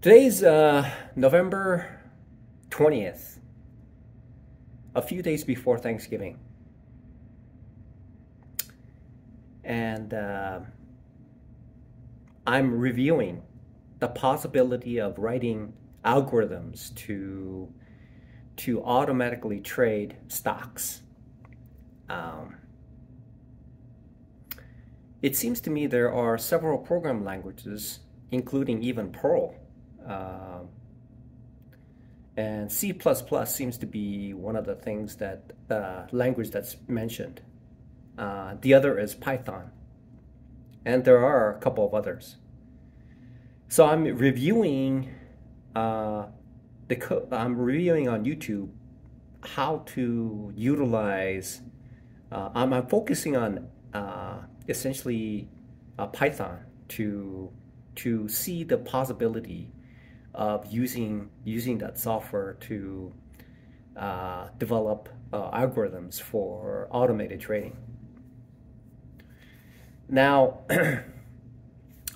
Today's November 20th, a few days before Thanksgiving. And I'm reviewing the possibility of writing algorithms to automatically trade stocks. It seems to me there are several program languages, including even Perl, and C++ seems to be one of the things that language that's mentioned. The other is Python, and there are a couple of others. So I'm reviewing I'm reviewing on YouTube how to utilize. I'm focusing on essentially Python to see the possibility of using that software to develop algorithms for automated trading. Now,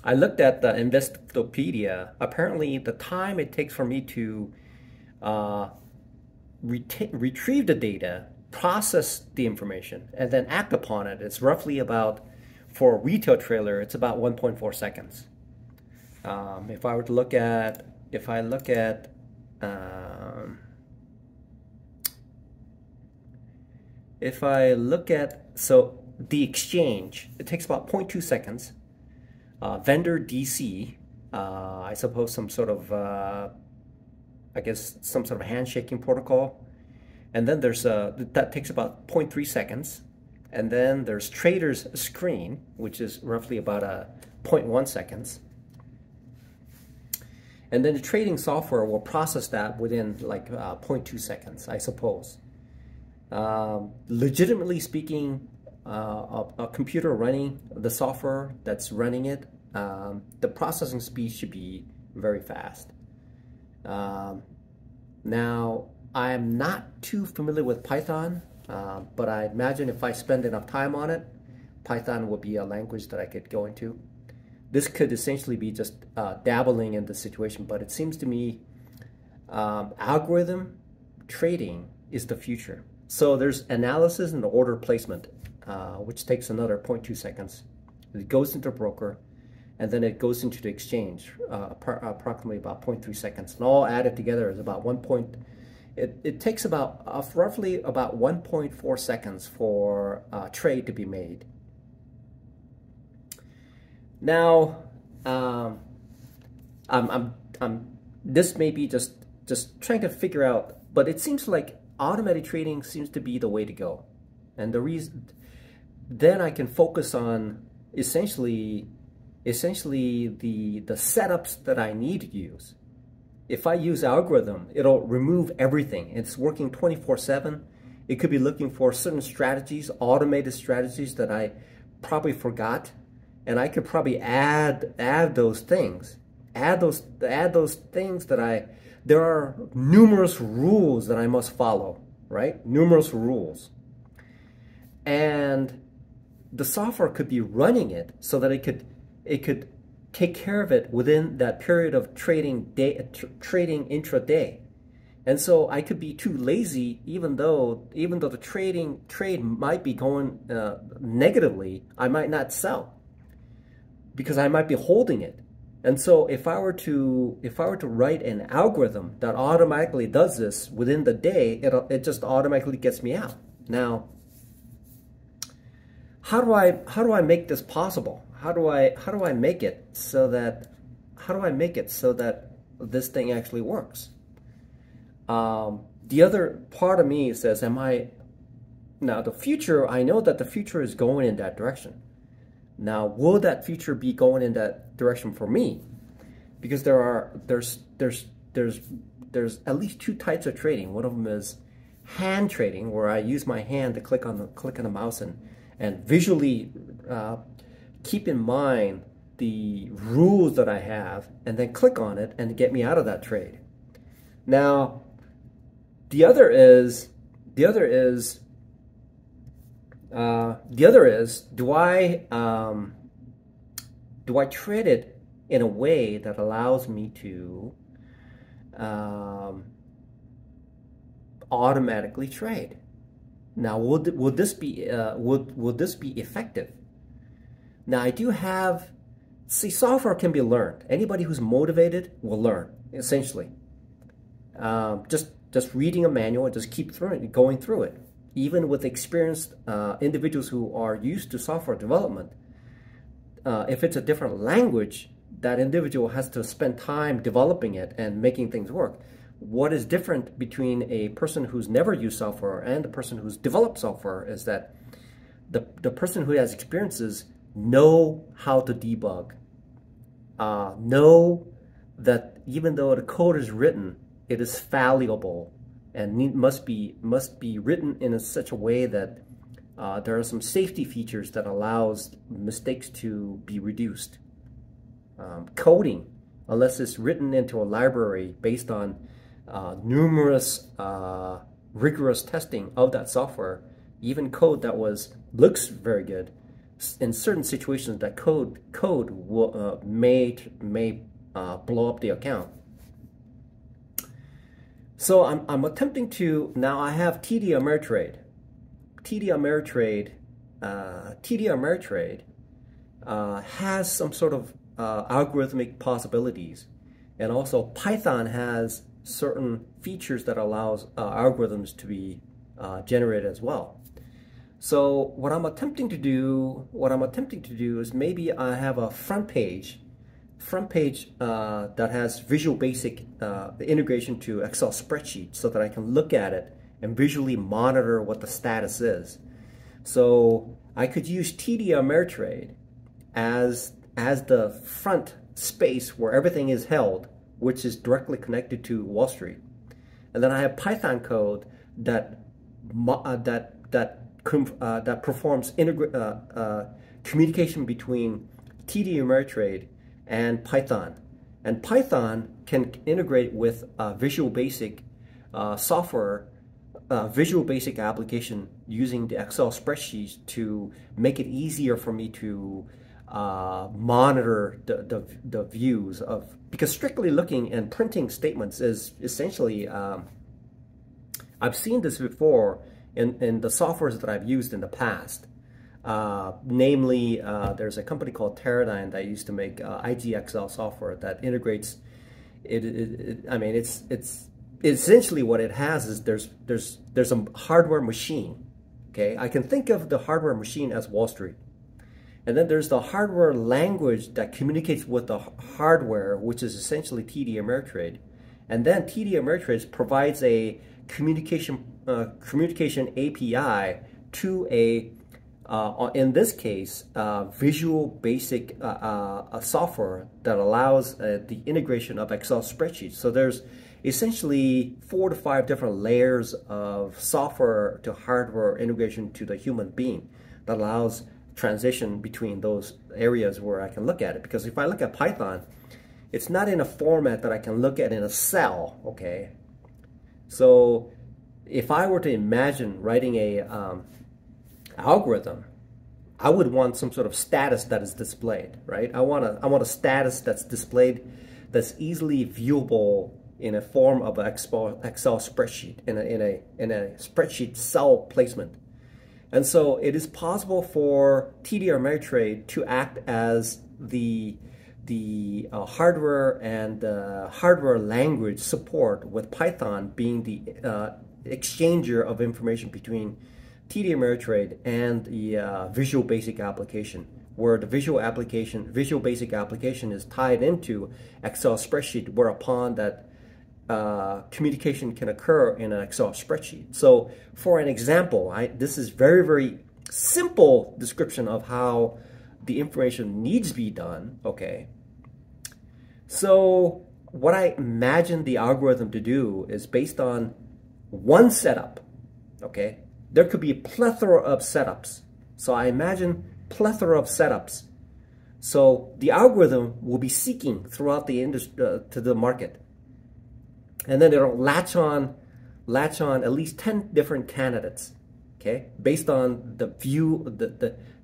I looked at the Investopedia. Apparently, the time it takes for me to retrieve the data, process the information, and then act upon it, it's roughly about, for a retail trailer, it's about 1.4 seconds. If I were to look at, so the exchange, it takes about 0.2 seconds. Vendor DC, I suppose some sort of, I guess some sort of handshaking protocol. And then there's that takes about 0.3 seconds. And then there's trader's screen, which is roughly about 0.1 seconds. And then the trading software will process that within like 0.2 seconds, I suppose. Legitimately speaking, a computer running the software that's running it, the processing speed should be very fast. Now, I'm not too familiar with Python, but I imagine if I spend enough time on it, Python would be a language that I could go into. This could essentially be just dabbling in the situation, but it seems to me algorithm trading is the future. So there's analysis and order placement, which takes another 0.2 seconds. It goes into broker, and then it goes into the exchange, approximately about 0.3 seconds. And all added together is about it takes about roughly about 1.4 seconds for a trade to be made. Now, this may be just trying to figure out, but it seems like automated trading seems to be the way to go. And the reason, then I can focus on essentially the setups that I need to use. If I use algorithm, it'll remove everything. It's working 24/7. It could be looking for certain strategies, automated strategies that I probably forgot, and I could probably add those things. Add those things that there are numerous rules that I must follow, right? Numerous rules. And the software could be running it so that it could take care of it within that period of trading intraday. And so I could be too lazy, even though the trade might be going negatively, I might not sell because I might be holding it. And so if I were to write an algorithm that automatically does this within the day, it just automatically gets me out. Now, how do I make this possible? How do I make it so that this thing actually works? The other part of me says, now the future, I know that the future is going in that direction. Now, will that future be going in that direction for me? Because there's at least two types of trading. One of them is hand trading, where I use my hand to click on the mouse and visually keep in mind the rules that I have, and then click on it and get me out of that trade. Now, the other is do I trade it in a way that allows me to automatically trade. Now, would this be effective? Now, I do have, see, software can be learned. Anybody who's motivated will learn, essentially. Just reading a manual and just keep going through it. Even with experienced individuals who are used to software development, if it's a different language, that individual has to spend time developing it and making things work. What is different between a person who's never used software and the person who's developed software is that the person who has experiences know how to debug, know that even though the code is written, it is fallible and must be written in such a way that there are some safety features that allows mistakes to be reduced. Coding, unless it's written into a library based on numerous rigorous testing of that software, even code that looks very good, in certain situations that code will, may blow up the account. So I'm attempting to, now I have TD Ameritrade. TD Ameritrade has some sort of algorithmic possibilities, and also Python has certain features that allows algorithms to be generated as well. So what I'm attempting to do is maybe I have a front page that has Visual Basic integration to Excel spreadsheet, so that I can look at it and visually monitor what the status is. So I could use TD Ameritrade as the front space where everything is held, which is directly connected to Wall Street. And then I have Python code that performs communication between TD Ameritrade and Python. And Python can integrate with Visual Basic software, Visual Basic application using the Excel spreadsheets to make it easier for me to monitor the views of, because strictly looking and printing statements is essentially, I've seen this before in the softwares that I've used in the past. Namely, there's a company called Teradyne that used to make IGXL software that integrates I mean, it's essentially what it has is there's a hardware machine. Okay, I can think of the hardware machine as Wall Street, and then there's the hardware language that communicates with the hardware, which is essentially TD Ameritrade, and then TD Ameritrade provides a communication API to a in this case, Visual Basic software that allows the integration of Excel spreadsheets. So there's essentially 4 to 5 different layers of software to hardware integration to the human being that allows transition between those areas where I can look at it. Because if I look at Python, it's not in a format that I can look at in a cell, okay? So if I were to imagine writing a algorithm, I would want some sort of status that is displayed, right? I want a status that's displayed that's easily viewable in a form of an Excel spreadsheet, in a spreadsheet cell placement. And so it is possible for TD Ameritrade to act as the hardware and hardware language support, with Python being the exchanger of information between TD Ameritrade and the Visual Basic application, where the Visual Basic application is tied into Excel spreadsheet, whereupon that communication can occur in an Excel spreadsheet. So for an example, this is very, very simple description of how the information needs to be done, okay? So what I imagine the algorithm to do is based on one setup, okay? There could be a plethora of setups. So I imagine plethora of setups. So the algorithm will be seeking throughout the industry to the market. And then it'll latch on at least 10 different candidates, okay, based on the view,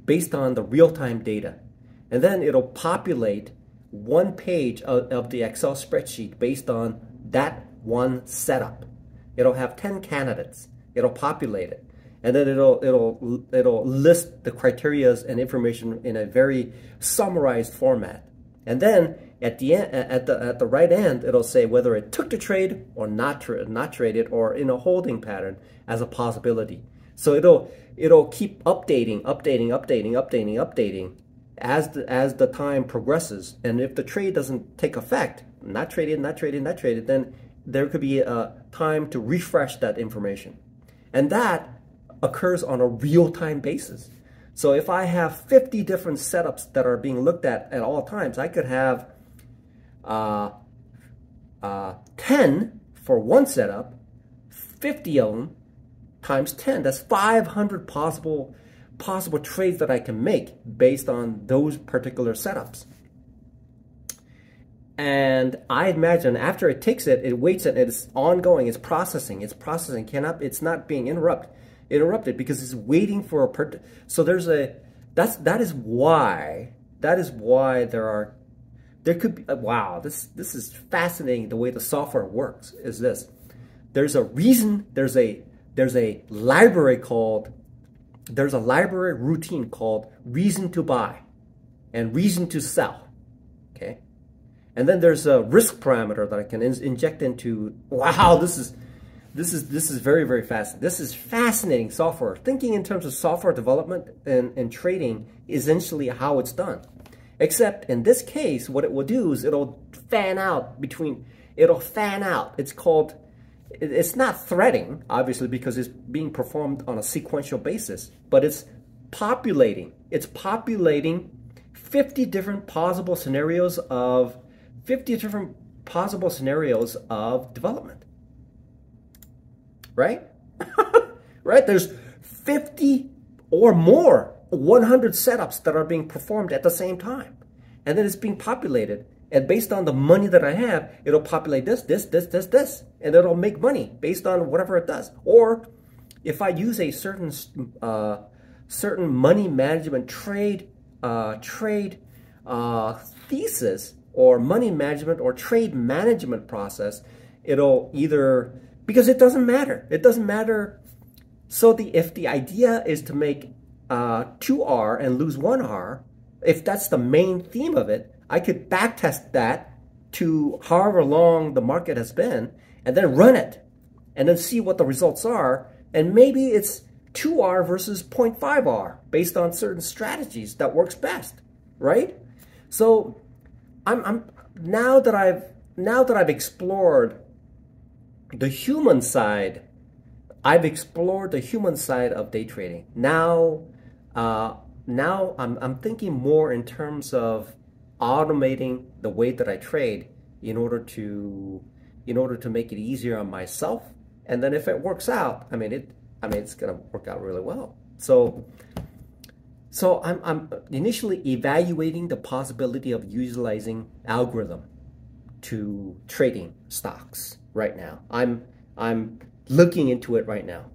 based on the real-time data. And then it'll populate one page of the Excel spreadsheet based on that one setup. It'll have 10 candidates. It'll populate it, and then it'll list the criterias and information in a very summarized format. And then at the end, at the right end, it'll say whether it took the trade or not traded, or in a holding pattern as a possibility. So it'll keep updating as the time progresses. And if the trade doesn't take effect, not traded, then there could be a time to refresh that information. And that occurs on a real-time basis. So if I have 50 different setups that are being looked at all times, I could have 10 for one setup, 50 of them times 10. That's 500 possible trades that I can make based on those particular setups. And I imagine after it takes it, it waits it, it's ongoing, it's processing, it's not being interrupted because it's waiting for a so that is why there could be wow, this is fascinating. The way the software works is this: there's a library routine called reason to buy and reason to sell. Okay. And then there's a risk parameter that I can inject into. Wow, this is very, very fascinating. This is fascinating software. Thinking in terms of software development and trading is essentially how it's done. Except in this case, what it will do is it'll fan out. It's not threading, obviously, because it's being performed on a sequential basis, but it's populating. It's populating 50 different possible scenarios of development. Right? Right? There's 50 or more, 100 setups that are being performed at the same time. And then it's being populated. And based on the money that I have, it'll populate this. And it'll make money based on whatever it does. Or if I use a certain money management trade thesis, or money management or trade management process, it'll either, because it doesn't matter. So if the idea is to make 2R and lose 1R, if that's the main theme of it, I could backtest that to however long the market has been, and then run it, and then see what the results are. And maybe it's 2R versus 0.5R based on certain strategies that works best, right? So now that I've explored the human side, of day trading. Now I'm thinking more in terms of automating the way that I trade in order to make it easier on myself. And then if it works out, it's gonna work out really well. So I'm initially evaluating the possibility of utilizing algorithm to trading stocks right now. I'm looking into it right now.